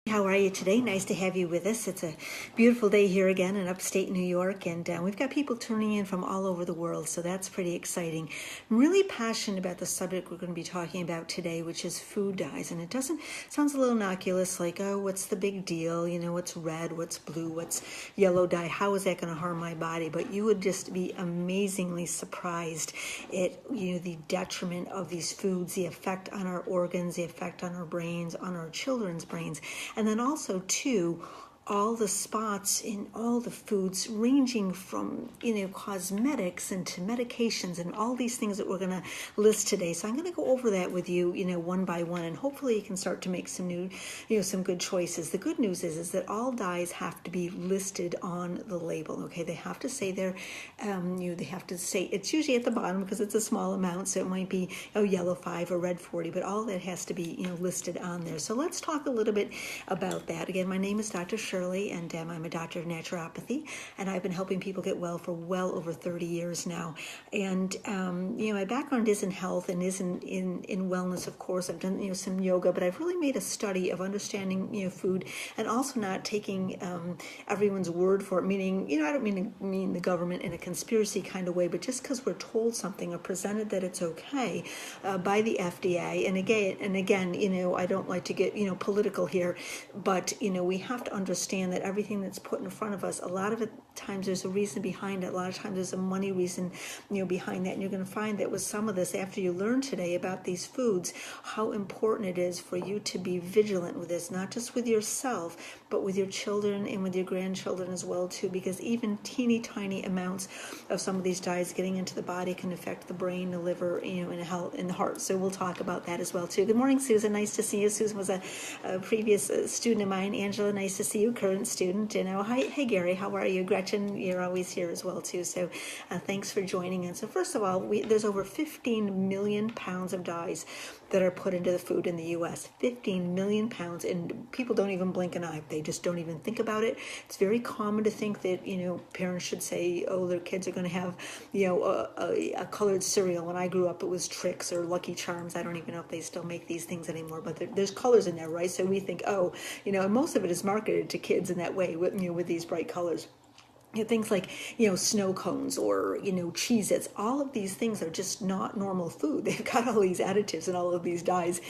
How are you today? Nice to have you with us. It's a beautiful day here again in upstate New York, and we've got people tuning in from all over the world, so that's pretty exciting. I'm really passionate about the subject we're going to be talking about today, which is food dyes, and it sounds a little innocuous, like, oh, what's the big deal? You know, what's red, what's blue, what's yellow dye? How is that going to harm my body? But you would just be amazingly surprised at, the detriment of these foods, the effect on our organs, the effect on our brains, on our children's brains. And then also, too, all the spots in all the foods, ranging from, cosmetics and to medications and all these things that we're going to list today. So I'm going to go over that with you, one by one, and hopefully you can start to make some new, some good choices. The good news is that all dyes have to be listed on the label, okay? They have to say they have to say, it's usually at the bottom because it's a small amount, so it might be, yellow 5 or red 40, but all that has to be, listed on there. So let's talk a little bit about that. Again, my name is Dr. Shirley, and I'm a doctor of naturopathy, and I've been helping people get well for well over 30 years now. And my background is in health and is in wellness. Of course, I've done some yoga, but I've really made a study of understanding food, and also not taking everyone's word for it. Meaning, I don't mean the government in a conspiracy kind of way, but just because we're told something or presented that it's okay by the FDA. And again, I don't like to get political here, but we have to understand that everything that's put in front of us, a lot of it times there's a reason behind it. A lot of times there's a money reason behind that. And you're going to find that with some of this, after you learn today about these foods, how important it is for you to be vigilant with this, not just with yourself, but with your children and with your grandchildren as well too, because even teeny tiny amounts of some of these dyes getting into the body can affect the brain, the liver, and the heart. So we'll talk about that as well too. Good morning, Susan. Nice to see you. Susan was a previous student of mine. Angela, nice to see you, current student. Hey Gary, how are you? Gretchen, you're always here as well too. So thanks for joining us. So first of all, there's over 15 million pounds of dyes that are put into the food in the U.S. 15 million pounds, and people don't even blink an eye. They just don't even think about it. It's very common to think that parents should say, oh, their kids are going to have a colored cereal. When I grew up, it was Trix or Lucky Charms. I don't even know if they still make these things anymore, but there's colors in there, right? So we think, and most of it is marketed to kids in that way with these bright colors. Things like, snow cones or, Cheez-Its, all of these things are just not normal food. They've got all these additives and all of these dyes,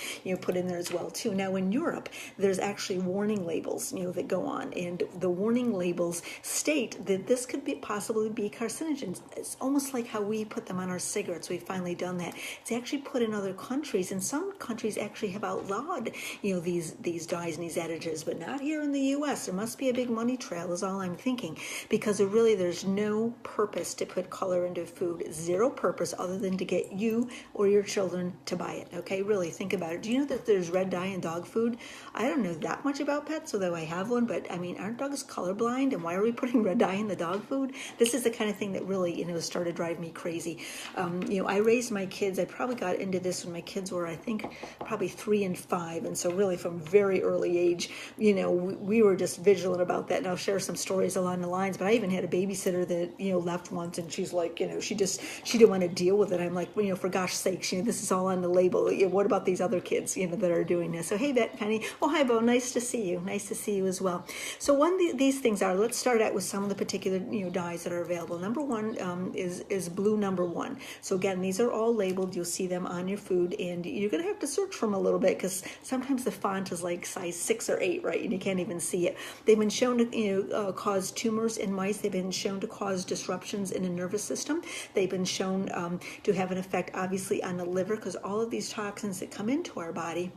put in there as well too. Now in Europe, there's actually warning labels, that go on, and the warning labels state that this could possibly be carcinogens. It's almost like how we put them on our cigarettes. We've finally done that. It's actually put in other countries, and some countries actually have outlawed, these dyes and these additives, but not here in the U.S. There must be a big money trail is all I'm thinking, because there's no purpose to put color into food. Zero purpose other than to get you or your children to buy it. Okay, really think about it. Do you know that there's red dye in dog food? I don't know that much about pets, although I have one, but aren't dogs colorblind? And why are we putting red dye in the dog food? This is the kind of thing that really, started driving me crazy. I raised my kids. I probably got into this when my kids were, I think, probably 3 and 5. And so really from very early age, we were just vigilant about that. And I'll share some stories along the lines, but I even had a babysitter that left once, and she's like, she didn't want to deal with it. I'm like, for gosh sakes, this is all on the label. What about these other kids that are doing this? So hey, Penny. Oh, hi, Bo. Nice to see you. Nice to see you as well. So these things are. Let's start out with some of the particular dyes that are available. Number one is blue number 1. So again, these are all labeled. You'll see them on your food, and you're gonna have to search for them a little bit because sometimes the font is like size 6 or 8, right? And you can't even see it. They've been shown to cause tumors in mice. They've been shown to cause disruptions in the nervous system. They've been shown to have an effect, obviously, on the liver, because all of these toxins that come into our body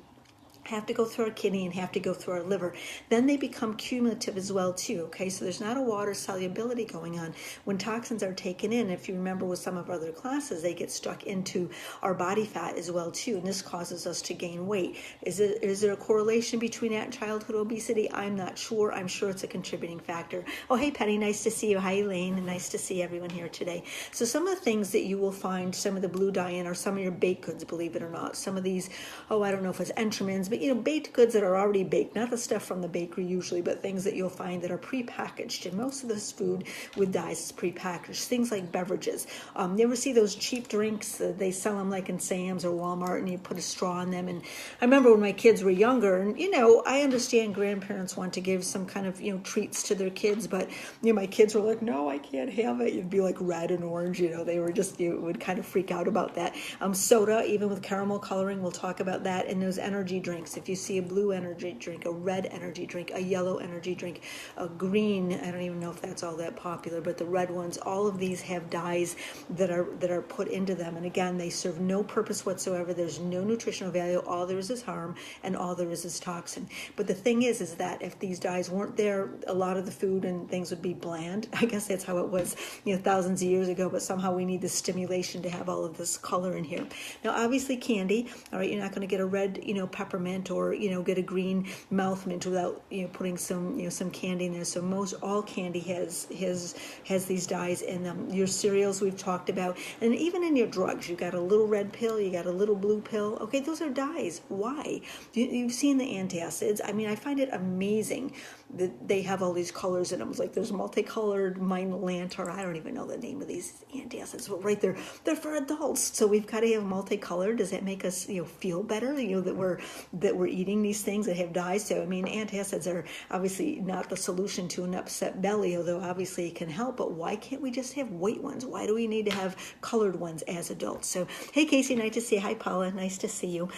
have to go through our kidney and have to go through our liver. Then they become cumulative as well too, okay? So there's not a water solubility going on. When toxins are taken in, if you remember with some of our other classes, they get stuck into our body fat as well too, and this causes us to gain weight. Is there a correlation between that and childhood obesity? I'm not sure. I'm sure it's a contributing factor. Oh, hey, Penny, nice to see you. Hi, Elaine, and nice to see everyone here today. So some of the things that you will find some of the blue dye in are some of your baked goods, believe it or not. Some of these, I don't know if it's Entramins, but baked goods that are already baked, not the stuff from the bakery usually, but things that you'll find that are prepackaged. And most of this food with dyes is prepackaged. Things like beverages. You ever see those cheap drinks? They sell them like in Sam's or Walmart, and you put a straw in them. And I remember when my kids were younger, and I understand grandparents want to give some kind of treats to their kids, but my kids were like, no, I can't have it. You'd be like red and orange. They were just, you would kind of freak out about that. Soda, even with caramel coloring, we'll talk about that. And those energy drinks. If you see a blue energy drink, a red energy drink, a yellow energy drink, a green, I don't even know if that's all that popular, but the red ones, all of these have dyes that are put into them. And again, they serve no purpose whatsoever. There's no nutritional value. All there is harm, and all there is toxin. But the thing is that if these dyes weren't there, a lot of the food and things would be bland. I guess that's how it was, thousands of years ago, but somehow we need the stimulation to have all of this color in here. Now, obviously candy, all right, you're not going to get a red, peppermint or, get a green mouth mint without, putting some candy in there. So most all candy has these dyes in them. Your cereals we've talked about, and even in your drugs, you got a little red pill, you got a little blue pill. Okay, those are dyes. Why? You've seen the antacids. I mean, I find it amazing that they have all these colors in them. It's like there's multicolored Lantar. I don't even know the name of these antacids, but right there, they're for adults. So we've got to have multicolored. Does that make us, feel better? That we're eating these things that have dyes. So I mean, antacids are obviously not the solution to an upset belly, although obviously it can help. But why can't we just have white ones? Why do we need to have colored ones as adults? So hey, Casey, nice to see you. Hi, Paula, nice to see you.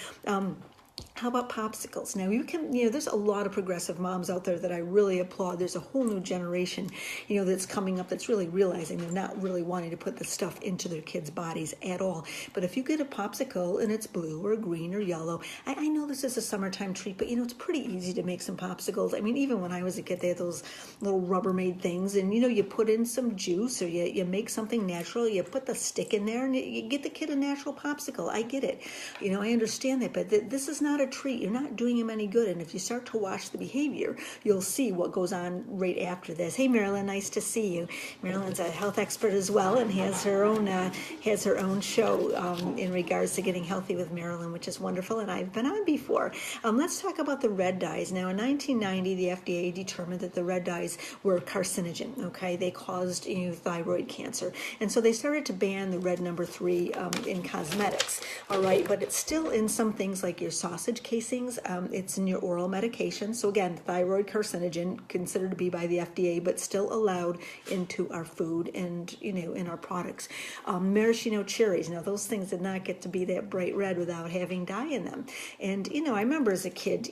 How about popsicles? Now you can, there's a lot of progressive moms out there that I really applaud. There's a whole new generation, that's coming up that's really realizing they're not really wanting to put the stuff into their kids' bodies at all. But if you get a popsicle and it's blue or green or yellow, I know this is a summertime treat, but it's pretty easy to make some popsicles. I mean, even when I was a kid, they had those little Rubbermaid things, and you put in some juice or you make something natural. You put the stick in there and you get the kid a natural popsicle. I get it. I understand that, but this is not a treat. You're not doing him any good. And if you start to watch the behavior, you'll see what goes on right after this. Hey, Marilyn, nice to see you. Marilyn's a health expert as well and has her own show in regards to getting healthy with Marilyn, which is wonderful. And I've been on before. Let's talk about the red dyes. Now, in 1990, the FDA determined that the red dyes were carcinogen. Okay, they caused thyroid cancer, and so they started to ban the red number 3 in cosmetics. All right, but it's still in some things like your sausage casings. It's in your oral medication. So again, thyroid carcinogen, considered to be by the FDA, but still allowed into our food and in our products. Maraschino cherries. Now those things did not get to be that bright red without having dye in them. And I remember as a kid,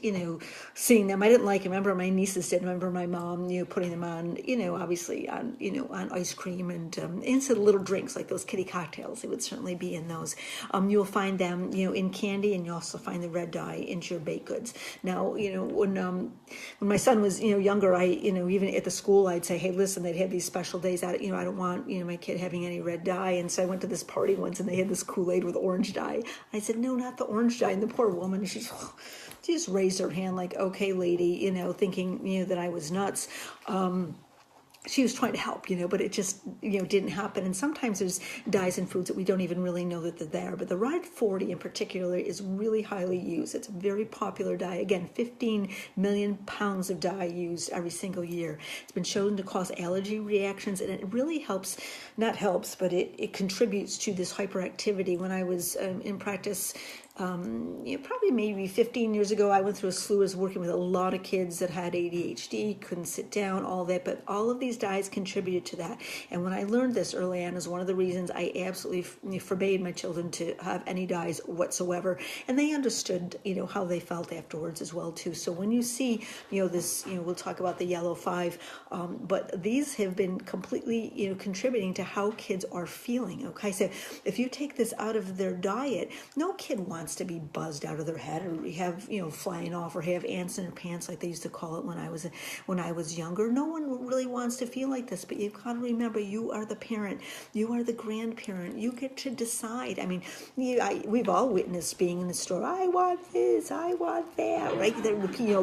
seeing them. I didn't like them. I remember my nieces did. I remember my mom, putting them on, obviously on, on ice cream and into little drinks like those kitty cocktails. They would certainly be in those. You'll find them, in candy, and you also find the red dye into your baked goods. Now, when my son was, younger, I, even at the school, I'd say, hey, listen, they'd have these special days out, I don't want, my kid having any red dye. And so I went to this party once and they had this Kool-Aid with orange dye. I said, no, not the orange dye. And the poor woman, she just raised her hand like, okay, lady, thinking, that I was nuts. She was trying to help, but it just, didn't happen. And sometimes there's dyes in foods that we don't even really know that they're there. But the Ride 40 in particular is really highly used. It's a very popular dye. Again, 15 million pounds of dye used every single year. It's been shown to cause allergy reactions, and it really but it contributes to this hyperactivity. When I was in practice, probably maybe 15 years ago, I went through a slew. I was working with a lot of kids that had ADHD, couldn't sit down, all that, but all of these dyes contributed to that. And when I learned this early on, is one of the reasons I absolutely forbade my children to have any dyes whatsoever. And they understood, how they felt afterwards as well too. So when you see, this, we'll talk about the yellow 5, but these have been completely, contributing to how kids are feeling. Okay, so if you take this out of their diet, no kid wants to be buzzed out of their head or have, flying off or have ants in their pants like they used to call it when I was younger. No one really wants to feel like this, but you've got to remember, you are the parent, you are the grandparent, you get to decide. I mean, we've all witnessed being in the store, I want this, I want that, right?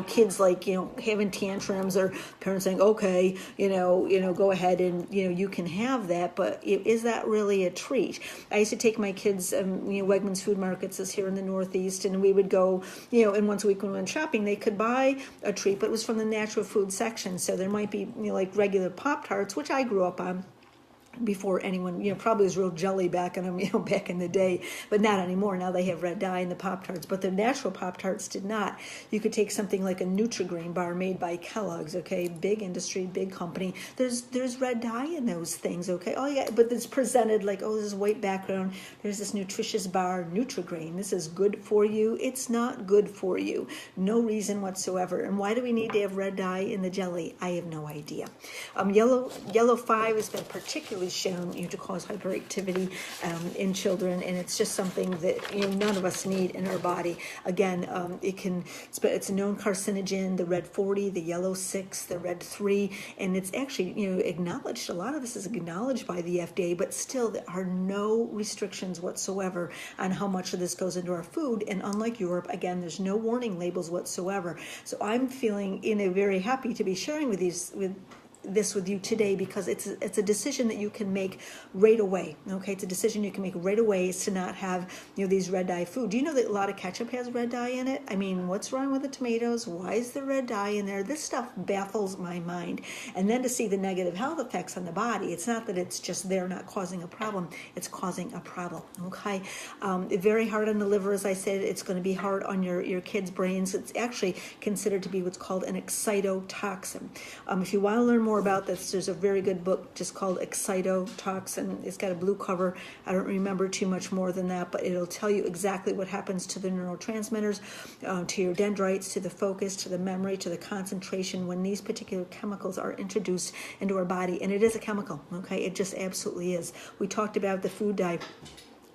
Kids like, having tantrums, or parents saying, okay, go ahead and, you can have that, but is that really a treat? I used to take my kids, Wegmans food markets is here in in the Northeast, and we would go, and once a week when we went shopping, they could buy a treat, but it was from the natural food section. So there might be, like regular Pop-Tarts, which I grew up on before anyone, probably was real jelly back in them, back in the day, but not anymore. Now they have red dye in the Pop-Tarts, but the natural Pop-Tarts did not. You could take something like a Nutri-Grain bar made by Kellogg's, okay, big industry, big company. There's red dye in those things, okay. Oh yeah, but it's presented like, oh, this is white background. There's this nutritious bar, Nutri-Grain. This is good for you. It's not good for you. No reason whatsoever. And why do we need to have red dye in the jelly? I have no idea. Yellow 5 has been particularly shown to cause hyperactivity in children, and it's just something that none of us need in our body. Again, it's a known carcinogen. The red 40, the yellow 6, the red 3, and it's actually acknowledged. A lot of this is acknowledged by the FDA, but still there are no restrictions whatsoever on how much of this goes into our food. And unlike Europe, again, there's no warning labels whatsoever. So I'm feeling very happy to be sharing with this with you today, because it's a decision that you can make right away. Okay, it's a decision you can make right away, is to not have these red dye food. Do you know that a lot of ketchup has red dye in it? I mean, what's wrong with the tomatoes? Why is there red dye in there? This stuff baffles my mind. And then to see the negative health effects on the body, it's not that it's just there not causing a problem, it's causing a problem. Okay, very hard on the liver, as I said. It's going to be hard on your kids' brains. It's actually considered to be what's called an excitotoxin. If you want to learn more about this, there's a very good book just called Excitotoxin. It's got a blue cover. I don't remember too much more than that, but it'll tell you exactly what happens to the neurotransmitters, to your dendrites, to the focus, to the memory, to the concentration when these particular chemicals are introduced into our body. And it is a chemical, okay? It just absolutely is. We talked about the food dye.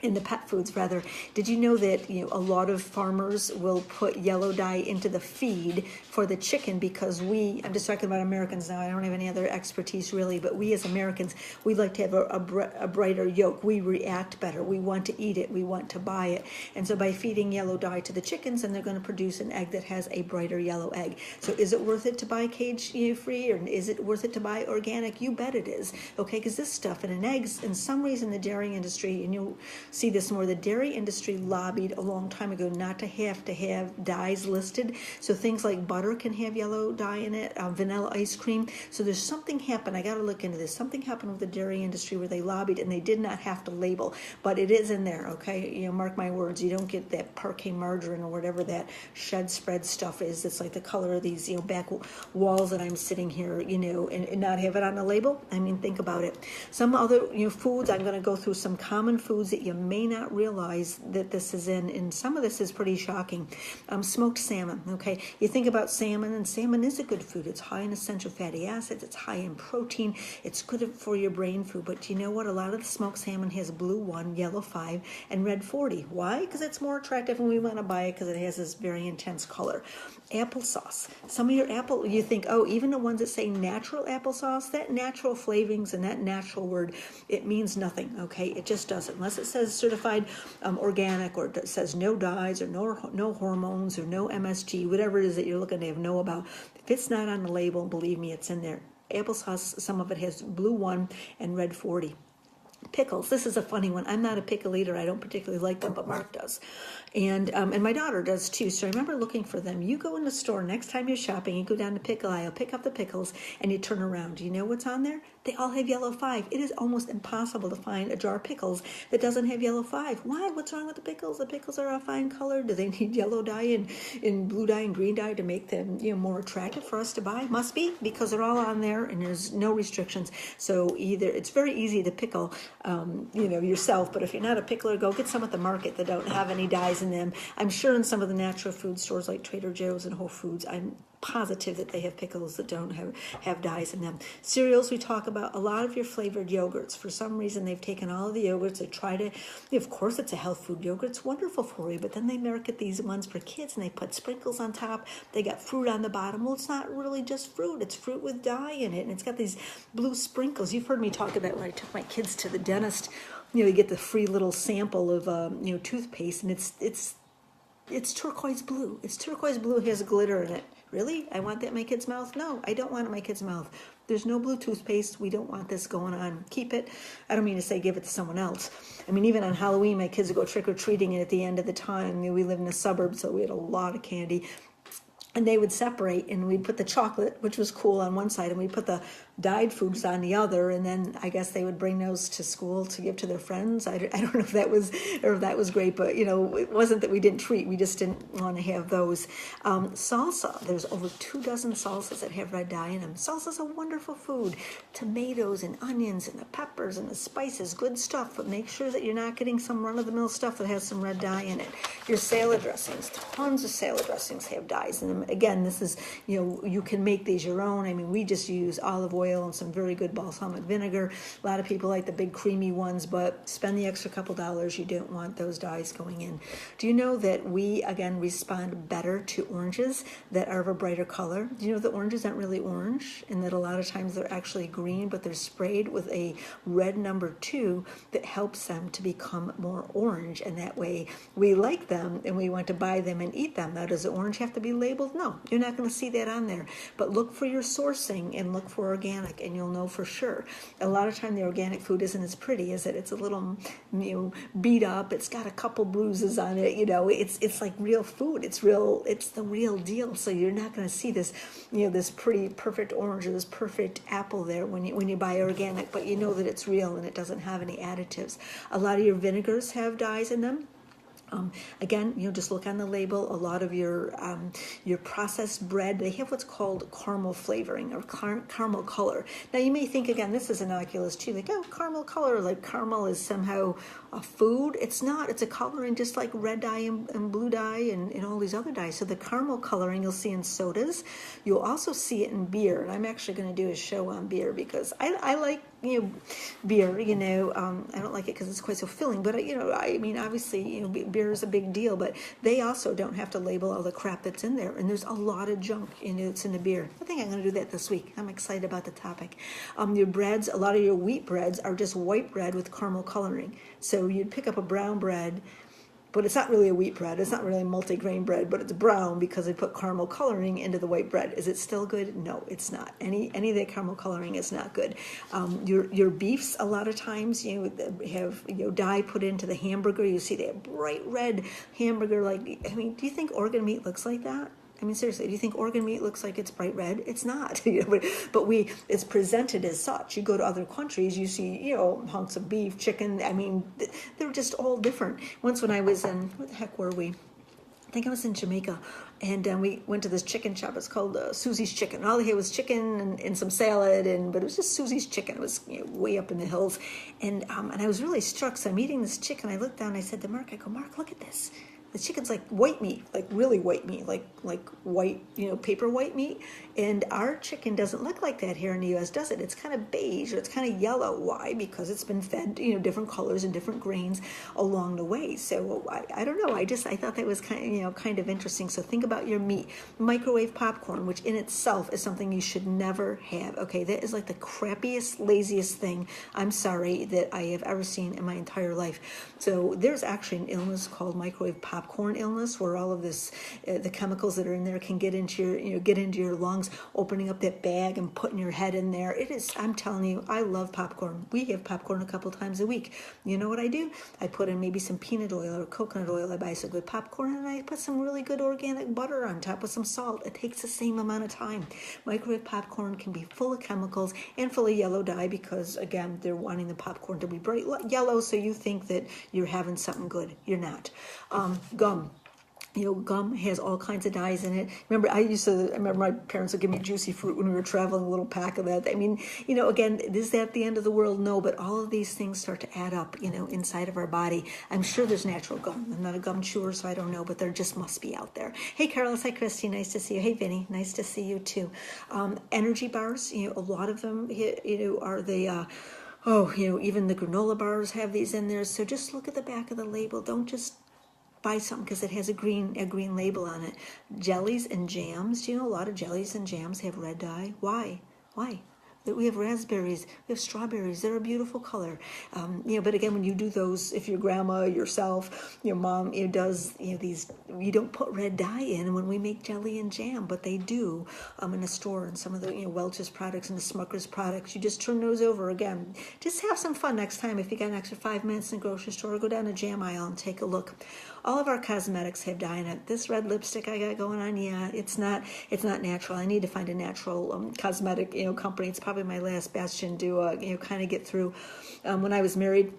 In the pet foods, rather. Did you know that a lot of farmers will put yellow dye into the feed for the chicken, because I'm just talking about Americans now, I don't have any other expertise really, but we as Americans, we like to have a brighter yolk. We react better. We want to eat it. We want to buy it. And so by feeding yellow dye to the chickens, then they're going to produce an egg that has a brighter yellow egg. So is it worth it to buy cage-free, or is it worth it to buy organic? You bet it is. Okay, because this stuff in eggs, in some reason the dairy industry, and you'll see this more, the dairy industry lobbied a long time ago not to have dyes listed. So things like butter can have yellow dye in it, vanilla ice cream. So there's something happened. I got to look into this. Something happened with the dairy industry where they lobbied and they did not have to label, but it is in there. Okay, mark my words. You don't get that parquet margarine or whatever that shed spread stuff is. It's like the color of these back walls that I'm sitting here, and not have it on the label. I mean, think about it. Some other foods. I'm going to go through some common foods that you may not realize that this is in, and some of this is pretty shocking. Smoked salmon, okay? You think about salmon, and salmon is a good food. It's high in essential fatty acids, it's high in protein, it's good for your brain food, but you know what? A lot of the smoked salmon has blue 1, yellow 5, and red 40. Why? Because it's more attractive and we want to buy it because it has this very intense color. Applesauce. Some of your apple, you think, oh, even the ones that say natural applesauce, that natural flavorings and that natural word, it means nothing, okay? It just doesn't. Unless it says certified organic, or it says no dyes, or no hormones, or no MSG, whatever it is that you're looking to know about. If it's not on the label, believe me, it's in there. Applesauce, some of it has blue 1 and red 40. Pickles. This is a funny one. I'm not a pickle eater. I don't particularly like them, but Mark does. And my daughter does too. So I remember looking for them. You go in the store, next time you're shopping, you go down the pickle aisle, pick up the pickles, and you turn around. Do you know what's on there? They all have yellow 5. It is almost impossible to find a jar of pickles that doesn't have yellow 5. Why? What's wrong with the pickles? The pickles are a fine color. Do they need yellow dye and blue dye and green dye to make them more attractive for us to buy? Must be, because they're all on there and there's no restrictions. So either it's very easy to pickle yourself, but if you're not a pickler, go get some at the market that don't have any dyes in them. I'm sure in some of the natural food stores like Trader Joe's and Whole Foods, I'm positive that they have pickles that don't have dyes in them. Cereals, we talk about a lot of your flavored yogurts. For some reason, they've taken all of the yogurts. They try to, of course, it's a health food yogurt. It's wonderful for you, but then they market these ones for kids and they put sprinkles on top. They got fruit on the bottom. Well, it's not really just fruit. It's fruit with dye in it, and it's got these blue sprinkles. You've heard me talk about when I took my kids to the dentist. You get the free little sample of toothpaste, and it's turquoise blue. It's turquoise blue. It has glitter in it. Really? I want that in my kid's mouth? No, I don't want it in my kid's mouth. There's no blue toothpaste. We don't want this going on. Keep it. I don't mean to say give it to someone else. I mean, even on Halloween, my kids would go trick-or-treating, and at the end of the time, we live in a suburb, so we had a lot of candy. And they would separate, and we'd put the chocolate, which was cool, on one side, and we'd put the dyed foods on the other, and then I guess they would bring those to school to give to their friends. I don't know if that was great, but it wasn't that we didn't treat, we just didn't want to have those. Salsa, there's over 24 salsas that have red dye in them. Salsa's a wonderful food. Tomatoes and onions and the peppers and the spices, good stuff, but make sure that you're not getting some run-of-the-mill stuff that has some red dye in it. Your salad dressings, tons of salad dressings have dyes in them. Again, this is, you can make these your own. I mean, we just use olive oil and some very good balsamic vinegar. A lot of people like the big creamy ones, but spend the extra couple dollars. You don't want those dyes going in. Do you know that we, again, respond better to oranges that are of a brighter color? Do you know that oranges aren't really orange, and that a lot of times they're actually green, but they're sprayed with a red number 2 that helps them to become more orange, and that way we like them and we want to buy them and eat them. Now, does the orange have to be labeled? No, you're not going to see that on there, but look for your sourcing and look for organic, and you'll know for sure. A lot of time the organic food isn't as pretty, is it? It's a little beat up. It's got a couple bruises on it. It's like real food. It's the real deal. So you're not going to see this this pretty perfect orange or this perfect apple there when you buy organic, but you know that it's real and it doesn't have any additives. A lot of your vinegars have dyes in them. Again, just look on the label. A lot of your processed bread, they have what's called caramel flavoring or caramel color. Now, you may think, again, this is innocuous too, like, oh, caramel color, like caramel is somehow a food. It's not. It's a coloring just like red dye and blue dye and all these other dyes. So the caramel coloring you'll see in sodas. You'll also see it in beer. And I'm actually going to do a show on beer because I like beer. I don't like it because it's quite so filling. But I mean, obviously, beer is a big deal. But they also don't have to label all the crap that's in there. And there's a lot of junk that's in the beer. I think I'm going to do that this week. I'm excited about the topic. Your breads, a lot of your wheat breads are just white bread with caramel coloring. So you'd pick up a brown bread, but it's not really a wheat bread. It's not really multi-grain bread, but it's brown because they put caramel coloring into the white bread. Is it still good? No, it's not. Any of that caramel coloring is not good. Your beefs, a lot of times, have dye put into the hamburger. You see that bright red hamburger. Do you think organ meat looks like that? I mean, seriously, do you think organ meat looks like it's bright red? It's not, but it's presented as such. You go to other countries, you see, hunks of beef, chicken. I mean, they're just all different. Once when I was in, where the heck were we? I think I was in Jamaica, and we went to this chicken shop. It's called Susie's Chicken. All they had was chicken and some salad, but it was just Susie's Chicken. It was way up in the hills, and I was really struck. So I'm eating this chicken. I looked down. I said to Mark, Mark, look at this. The chicken's like white meat, like really white meat, like white, paper white meat. And our chicken doesn't look like that here in the U.S., does it? It's kind of beige or it's kind of yellow. Why? Because it's been fed, different colors and different grains along the way. So I don't know. I thought that was kind of interesting. So think about your meat. Microwave popcorn, which in itself is something you should never have. Okay, that is like the crappiest, laziest thing, I'm sorry, that I have ever seen in my entire life. So there's actually an illness called microwave popcorn illness, where all of this, the chemicals that are in there can get into your lungs, opening up that bag and putting your head in there. It is, I'm telling you, I love popcorn. We have popcorn a couple times a week. You know what I do? I put in maybe some peanut oil or coconut oil. I buy some good popcorn and I put some really good organic butter on top with some salt. It takes the same amount of time. Microwave popcorn can be full of chemicals and full of yellow dye because, again, they're wanting the popcorn to be bright yellow, so you think that you're having something good. You're not. Gum. Gum has all kinds of dyes in it. I remember my parents would give me juicy fruit when we were traveling, a little pack of that. I mean, again, is that the end of the world? No, but all of these things start to add up, inside of our body. I'm sure there's natural gum. I'm not a gum chewer, so I don't know, but there just must be out there. Hey, Carlos. Hi, Christy. Nice to see you. Hey, Vinny. Nice to see you, too. Energy bars, a lot of them, are the... even the granola bars have these in there. So just look at the back of the label. Don't just buy something because it has a green label on it. Jellies and jams. A lot of jellies and jams have red dye. Why? We have raspberries, we have strawberries. They're a beautiful color. But again, when you do those, if your grandma, yourself, your mom, does, these, you don't put red dye in when we make jelly and jam, but they do in a store, and some of the, Welch's products and the Smucker's products. You just turn those over again. Just have some fun next time. If you got an extra 5 minutes in the grocery store, go down the jam aisle and take a look. All of our cosmetics have dye in it. This red lipstick I got going on, it's not natural. I need to find a natural cosmetic, company. It's probably my last bastion to, kind of get through. When I was married,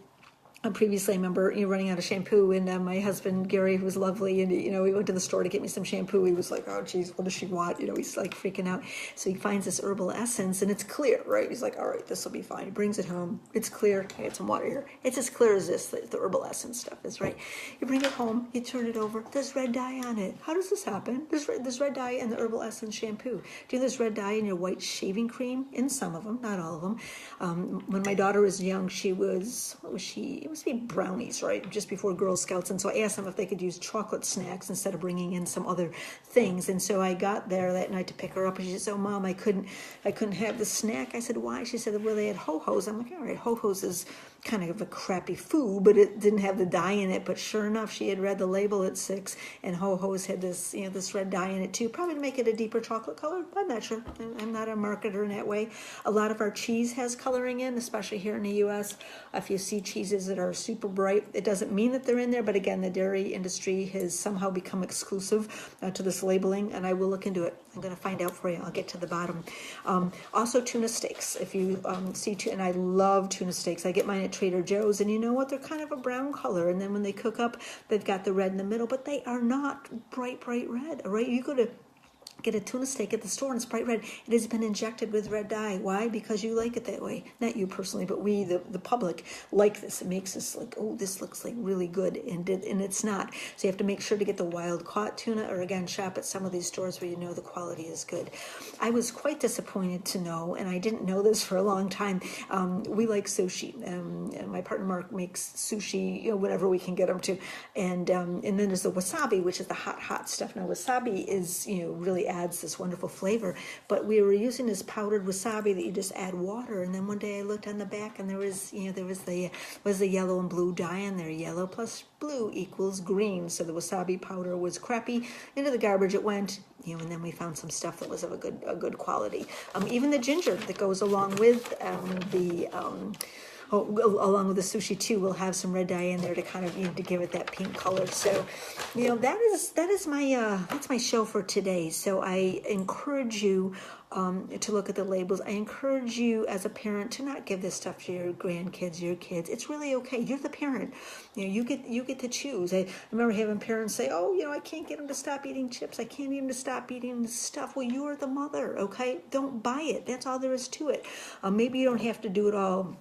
previously, I remember running out of shampoo, and my husband Gary, who was lovely, and we went to the store to get me some shampoo. He was like, "Oh, geez, what does she want?" He's like freaking out. So he finds this Herbal Essence, and it's clear, right? He's like, "All right, this will be fine." He brings it home. It's clear. I got some water here. It's as clear as this. The Herbal Essence stuff is, right. You bring it home. You turn it over. There's red dye on it. How does this happen? There's red dye in the Herbal Essence shampoo. Do you know there's red dye in your white shaving cream? In some of them, not all of them. When my daughter was young, she was, what was she? It must be brownies, right? Just before Girl Scouts. And so I asked them if they could use chocolate snacks instead of bringing in some other things. And so I got there that night to pick her up, and she said, "Oh, Mom, I couldn't have the snack." I said, "Why?" She said, "Well, they had ho-hos." I'm like, "All right, ho-hos is kind of a crappy food, but it didn't have the dye in it." But sure enough, she had read the label at 6, and ho-hos had this, this red dye in it too, probably to make it a deeper chocolate color. I'm not sure. I'm not a marketer in that way. A lot of our cheese has coloring in, especially here in the U.S. If you see cheeses that are super bright, it doesn't mean that they're in there, but again, the dairy industry has somehow become exclusive to this labeling, and I will look into it. I'm going to find out for you. I'll get to the bottom. Also, tuna steaks. If you see tuna, and I love tuna steaks. I get mine at Trader Joe's, and you know what? They're kind of a brown color, and then when they cook up, they've got the red in the middle, but they are not bright red, all right? You go to get a tuna steak at the store and it's bright red. It has been injected with red dye. Why? Because you like it that way. Not you personally, but we, the public, like this. It makes us like, oh, this looks like really good, and it's not. So you have to make sure to get the wild caught tuna, or again, shop at some of these stores where you know the quality is good. I was quite disappointed to know, and I didn't know this for a long time, we like sushi. My partner Mark makes sushi, whenever we can get him to. And then there's the wasabi, which is the hot stuff. Now, wasabi is, really adds this wonderful flavor, but we were using this powdered wasabi that you just add water, and then one day I looked on the back, and there was the yellow and blue dye in there. Yellow plus blue equals green. So the wasabi powder was crappy. Into the garbage it went. And then we found some stuff that was of a good quality. Even the ginger that goes along with along with the sushi too, we'll have some red dye in there to kind of to give it that pink color. So, that's my show for today. So I encourage you to look at the labels. I encourage you as a parent to not give this stuff to your grandkids, your kids. It's really okay. You're the parent. You get to choose. I remember having parents say, "Oh, I can't get them to stop eating chips. I can't get them to stop eating this stuff." Well, you are the mother. Okay, don't buy it. That's all there is to it. Maybe you don't have to do it all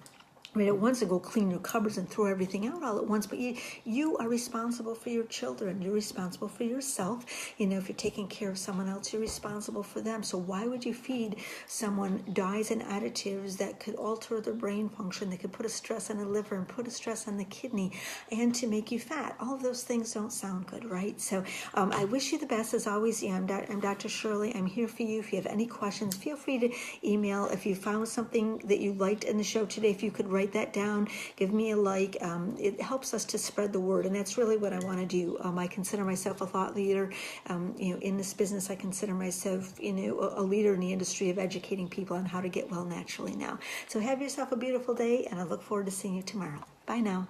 at once and go clean your cupboards and throw everything out all at once, but you are responsible for your children. You're responsible for yourself. If you're taking care of someone else, you're responsible for them. So why would you feed someone dyes and additives that could alter their brain function, that could put a stress on the liver and put a stress on the kidney, and to make you fat? All of those things don't sound good, right? So I wish you the best. As always, I'm Dr. Shirley. I'm here for you. If you have any questions, feel free to email. If you found something that you liked in the show today, if you could write that down, give me a like. It helps us to spread the word, and that's really what I want to do. I consider myself a thought leader. In this business, I consider myself, a leader in the industry of educating people on how to get well naturally now. So have yourself a beautiful day, and I look forward to seeing you tomorrow. Bye now.